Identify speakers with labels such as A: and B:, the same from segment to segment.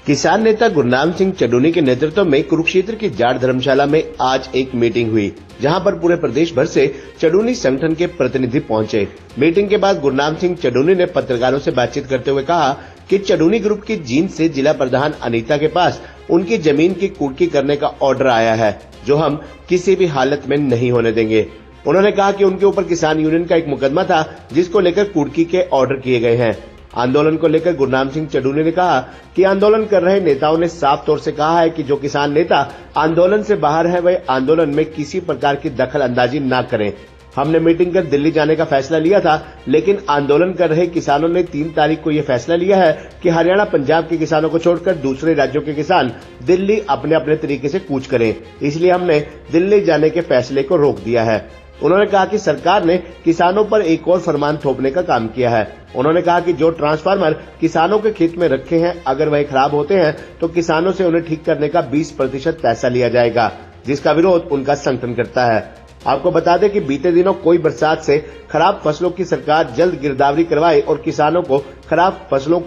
A: किसान नेता गुरनाम सिंह चडूनी के नेतृत्व में कुरुक्षेत्र की जाट धर्मशाला में आज एक मीटिंग हुई, जहां पर पूरे प्रदेश भर से चडूनी संगठन के प्रतिनिधि पहुंचे। मीटिंग के बाद गुरनाम सिंह चडूनी ने पत्रकारों से बातचीत करते हुए कहा कि चडूनी ग्रुप की जींद से जिला प्रधान अनीता के पास उनकी जमीन की कुर्की करने का ऑर्डर आया है, जो हम किसी भी हालत में नहीं होने देंगे। उन्होंने कहा कि उनके ऊपर किसान यूनियन का एक मुकदमा था, जिसको लेकर कुर्की के ऑर्डर किए गए हैं। आंदोलन को लेकर गुरनाम सिंह चडूनी ने कहा कि आंदोलन कर रहे नेताओं ने साफ तौर से कहा है कि जो किसान नेता आंदोलन से बाहर है, वह आंदोलन में किसी प्रकार की दखल अंदाजी न करें। हमने मीटिंग कर दिल्ली जाने का फैसला लिया था, लेकिन आंदोलन कर रहे किसानों ने 3 तारीख को यह फैसला लिया है कि हरियाणा पंजाब के किसानों को छोड़कर दूसरे राज्यों के किसान दिल्ली अपने अपने तरीके से कूच करें, इसलिए हमने दिल्ली जाने के फैसले को रोक दिया है। उन्होंने कहा कि सरकार ने किसानों पर एक और फरमान थोपने का काम किया है। उन्होंने कहा कि जो ट्रांसफार्मर किसानों के खेत में रखे हैं, अगर वह खराब होते हैं तो किसानों से उन्हें ठीक करने का 20% पैसा लिया जाएगा, जिसका विरोध उनका संगठन करता है। आपको बता दें कि बीते दिनों कोई बरसात से खराब फसलों की सरकार जल्द गिरदावरी करवाए और किसानों को खराब फसलों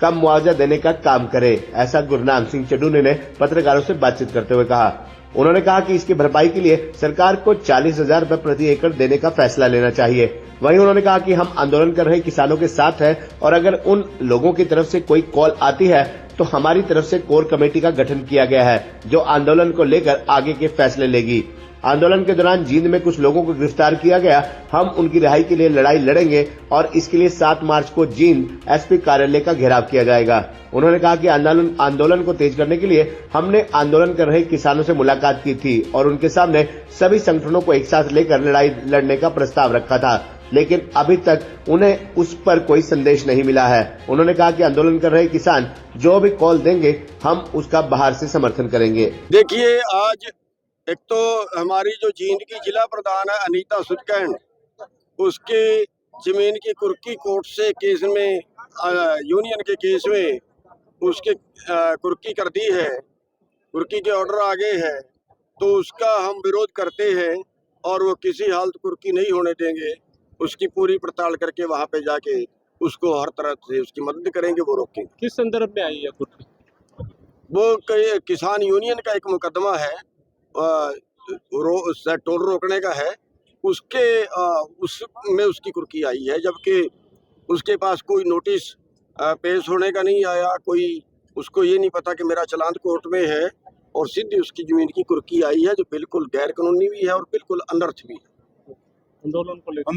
A: का मुआवजा देने का काम करे, ऐसा गुरनाम सिंह चडूनी ने पत्रकारों से बातचीत करते हुए कहा। उन्होंने कहा कि इसकी भरपाई के लिए सरकार को 40,000 रुपए प्रति एकड़ देने का फैसला लेना चाहिए। वहीं उन्होंने कहा कि हम आंदोलन कर रहे किसानों के साथ हैं और अगर उन लोगों की तरफ से कोई कॉल आती है तो हमारी तरफ से कोर कमेटी का गठन किया गया है, जो आंदोलन को लेकर आगे के फैसले लेगी। आंदोलन के दौरान जींद में कुछ लोगों को गिरफ्तार किया गया, हम उनकी रिहाई के लिए लड़ाई लड़ेंगे और इसके लिए 7 मार्च को जींद एसपी कार्यालय का घेराव किया जाएगा। उन्होंने कहा कि आंदोलन को तेज करने के लिए हमने आंदोलन कर रहे किसानों से मुलाकात की थी और उनके सामने सभी संगठनों को एक साथ लेकर लड़ाई लड़ने का प्रस्ताव रखा था, लेकिन अभी तक उन्हें उस पर कोई संदेश नहीं मिला है। उन्होंने कहा कि आंदोलन कर रहे किसान जो भी कॉल देंगे, हम उसका बाहर से समर्थन करेंगे।
B: देखिए, आज एक तो हमारी जो जींद की जिला प्रधान है अनीता सुचकैंड, उसकी जमीन की कुर्की कोर्ट से केस में यूनियन के केस में उसके कुर्की कर दी है, कुर्की के ऑर्डर आ गए हैं, तो उसका हम विरोध करते हैं और वो किसी हालत कुर्की नहीं होने देंगे। उसकी पूरी पड़ताल करके वहां पे जाके उसको हर तरह से उसकी मदद करेंगे, वो रोकेंगे।
C: किस संदर्भ में आई है कुर्की?
B: वो किसान यूनियन का एक मुकदमा है, टोल रोकने का है, उसमें उसकी कुर्की आई है, जबकि उसके पास कोई नोटिस पेश होने का नहीं आया। कोई उसको ये नहीं पता कि मेरा चालान कोर्ट में है और सीधी उसकी जमीन की कुर्की आई है, जो बिल्कुल गैर कानूनी भी है और बिल्कुल अनर्थ भी है।
C: आंदोलन को लेकर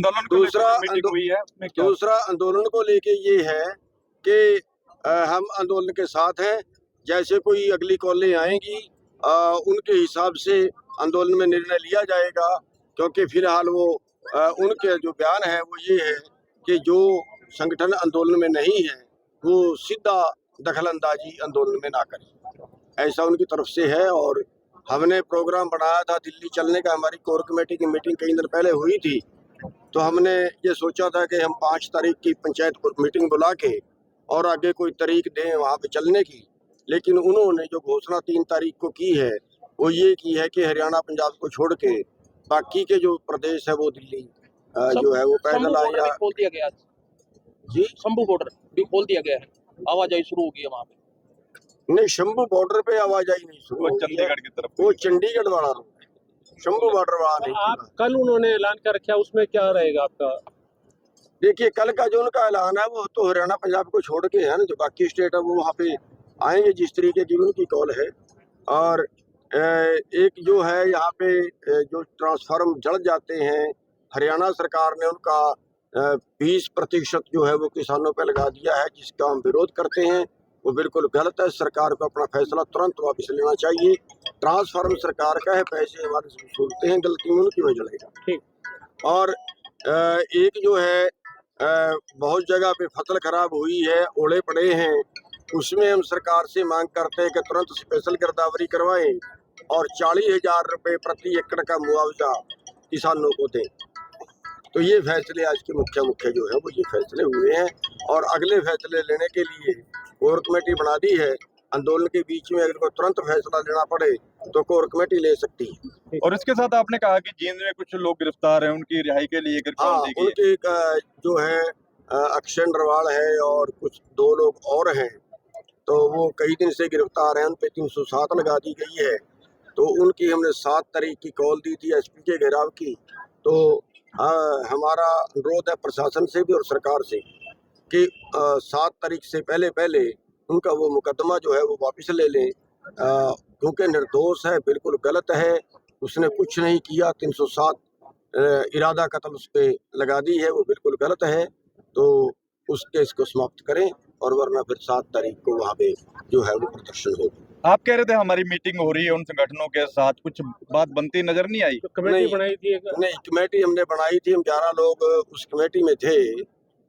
B: दूसरा आंदोलन को लेके ये है कि हम आंदोलन के साथ हैं। जैसे कोई अगली कॉलें आएंगी, उनके हिसाब से आंदोलन में निर्णय लिया जाएगा, क्योंकि फिलहाल वो उनके जो बयान है वो ये है कि जो संगठन आंदोलन में नहीं है वो सीधा दखल अंदाजी आंदोलन में ना करे, ऐसा उनकी तरफ से है। और हमने प्रोग्राम बनाया था दिल्ली चलने का, हमारी कोर कमेटी की मीटिंग कई दिन पहले हुई थी, तो हमने ये सोचा था कि हम 5 तारीख की पंचायत मीटिंग बुला के और आगे कोई तारीख दें वहाँ पे चलने की, लेकिन उन्होंने जो घोषणा 3 तारीख को की है वो ये की है कि हरियाणा पंजाब को छोड़ के बाकी के जो प्रदेश है वो दिल्ली जो है वो पैदल आया।
C: खोल दिया गया
B: जी,
C: शंभू बॉर्डर भी खोल दिया गया है, आवाजाही शुरू होगी है वहाँ पे।
B: नहीं, शंभू बॉर्डर पे आवाजाही नहीं शुरू होगी, चंडीगढ़ की तरफ, वो चंडीगढ़ वाला रोड है, शंभू बॉर्डर वाला नहीं।
C: आप कल उन्होंने ऐलान कर रखा है, उसमें क्या रहेगा आपका?
B: देखिए, कल का जो उनका ऐलान है वो तो हरियाणा पंजाब को छोड़ के है ना, जो बाकी स्टेट है वो वहाँ पे आएंगे जिस तरीके की उनकी कॉल है। और एक जो है यहाँ पे जो ट्रांसफार्म जल जाते हैं, हरियाणा सरकार ने उनका 20% जो है वो किसानों पे लगा दिया है, जिसका हम विरोध करते हैं। वो बिल्कुल गलत है, सरकार को अपना फैसला तुरंत वापस लेना चाहिए। ट्रांसफार्म सरकार का है, पैसे हमारे से वसूलते हैं, गलती उनकी वजह लगेगा।
C: ठीक।
B: और एक जो है बहुत जगह पे फसल खराब हुई है, ओले पड़े हैं, उसमें हम सरकार से मांग करते हैं कि तुरंत स्पेशल गिरदावरी करवाएं और 40,000 रुपए प्रति एकड़ का मुआवजा किसानों को दें। तो ये फैसले आज के मुख्य जो है वो ये फैसले हुए हैं और अगले फैसले लेने के लिए कोर कमेटी बना दी है। आंदोलन के बीच में अगर कोई तुरंत फैसला लेना पड़े तो कोर कमेटी ले सकती है।
D: और इसके साथ आपने कहा कि जींद में कुछ लोग गिरफ्तार हैं, उनकी रिहाई के लिए
B: उनकी जो है अक्षय नरवाल है और कुछ 2 लोग और हैं, तो वो कई दिन से गिरफ्तार हैं, उन पे 307 लगा दी गई है। तो उनकी हमने 7 तारीख की कॉल दी थी एसपी के घेराव की। तो हमारा अनुरोध है प्रशासन से भी और सरकार से कि 7 तारीख से पहले पहले उनका वो मुकदमा जो है वो वापस ले लें, क्योंकि निर्दोष है, बिल्कुल गलत है, उसने कुछ नहीं किया। 307 इरादा कत्ल उस पे लगा दी है, वो बिल्कुल गलत है। तो उस केस को समाप्त करें और वरना फिर 7 तारीख को वहाँ पे जो है वो प्रदर्शन होगा।
D: आप कह रहे थे हमारी मीटिंग हो रही है उन संगठनों के साथ, कुछ बात बनती नजर नहीं आई?
B: कमेटी बनाई थी नहीं, कमेटी हमने बनाई थी, हम 11 लोग उस कमेटी में थे।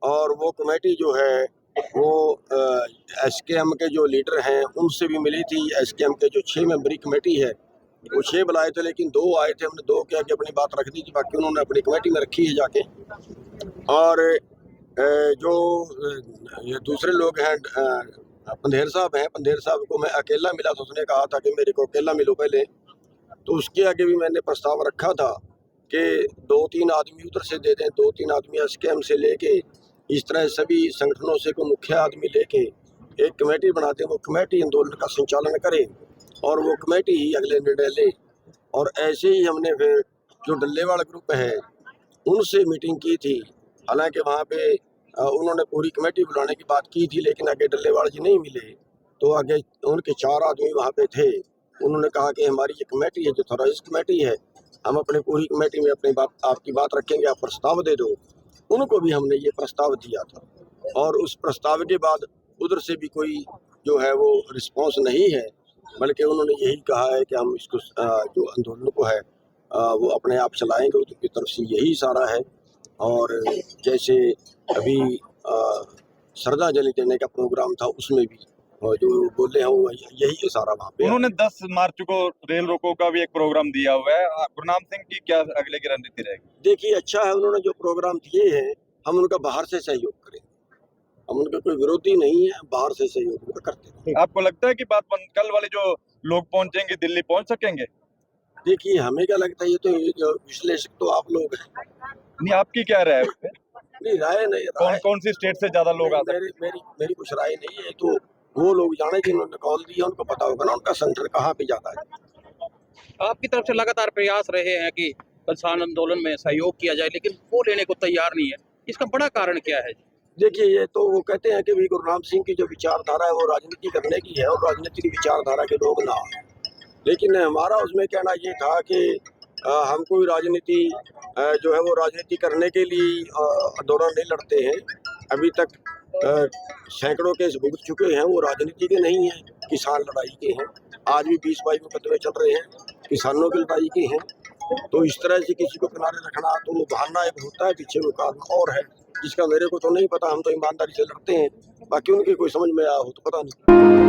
B: और वो कमेटी जो है वो एसकेएम के जो लीडर हैं उनसे भी मिली थी। एसकेएम के जो 6 मेंबरी कमेटी है वो 6 बुलाए थे, लेकिन 2 आए थे, हमने 2 क्या कि अपनी बात रख दी थी, बाकी उन्होंने अपनी कमेटी में रखी है जाके। और जो ये दूसरे लोग हैं, पंधेर साहब हैं, पंधेर साहब को मैं अकेला मिला तो उसने कहा था कि मेरे को अकेला मिलो पहले। तो उसके आगे भी मैंने प्रस्ताव रखा था कि 2-3 आदमी उधर से दे दें, 2-3 आदमी एसकेएम से लेके, इस तरह सभी संगठनों से कोई मुख्य आदमी लेके एक कमेटी बनाते हैं, वो कमेटी आंदोलन का संचालन करे और वो कमेटी ही अगले निर्णय ले। और ऐसे ही हमने फिर जो डल्लेवाड़ ग्रुप है उनसे मीटिंग की थी। हालांकि वहाँ पे उन्होंने पूरी कमेटी बुलाने की बात की थी, लेकिन आगे डल्लेवाड़ जी नहीं मिले। तो आगे उनके 4 आदमी वहाँ पे थे। उन्होंने कहा कि हमारी ये कमेटी है जो थोराइज कमेटी है, हम अपनी पूरी कमेटी में अपनी बात, आपकी बात रखेंगे, आप प्रस्ताव दे दो। उनको भी हमने ये प्रस्ताव दिया था और उस प्रस्ताव के बाद उधर से भी कोई जो है वो रिस्पांस नहीं है, बल्कि उन्होंने यही कहा है कि हम इसको जो आंदोलन को है वो अपने आप चलाएंगे, उनकी तरफ से यही इशारा है। और जैसे अभी श्रद्धांजलि देने का प्रोग्राम था उसमें भी जो बोले हैं वो यही इशारा वहाँ पे।
D: उन्होंने 10 मार्च को रेल रोको का भी एक प्रोग्राम दिया हुआ है। गुरनाम सिंह की क्या अगले की रणनीति रहेगी? देखिए,
B: अच्छा है, उन्होंने जो प्रोग्राम दिए हैं हम उनका बाहर से सहयोग करें, हम उनके कोई विरोधी नहीं है, बाहर से सहयोग उनका करते हैं।
D: आपको लगता है कि कल वाले जो लोग पहुंचेंगे दिल्ली पहुंच सकेंगे?
B: देखिए, हमें क्या लगता है, ये तो विश्लेषक तो आप लोग हैं।
D: नहीं, आपकी क्या राय है?
B: नहीं, राय नहीं,
D: कौन सी स्टेट से ज्यादा लोग आ सकते हैं?
B: मेरी कुछ राय नहीं है, तो वो लोग जाने जिन्होंने कॉल दिया उनको पता होगा ना उनका सेंटर कहाँ पे जाता है।
C: आपकी तरफ से लगातार प्रयास रहे हैं कि किसान आंदोलन में सहयोग किया जाए, लेकिन वो लेने को तैयार नहीं है, इसका बड़ा कारण क्या है?
B: देखिए, ये तो वो कहते हैं कि भी गुरनाम सिंह की जो विचारधारा है वो राजनीति करने की है और राजनीति की विचारधारा के लोग ना, लेकिन हमारा उसमें कहना ये था कि हम कोई राजनीति जो है वो राजनीति करने के लिए आंदोलन नहीं लड़ते हैं। अभी तक सैकड़ों केस भुगत चुके हैं, वो राजनीति के नहीं हैं, किसान लड़ाई के हैं। आज भी 20-22 मुकदमे चल रहे हैं, किसानों की लड़ाई के हैं। तो इस तरह से किसी को किनारे रखना तो वो बहाना एक होता है, पीछे वो कारण और है जिसका मेरे को तो नहीं पता। हम तो ईमानदारी से लड़ते हैं, बाकी उनकी कोई समझ में आया हो तो पता नहीं।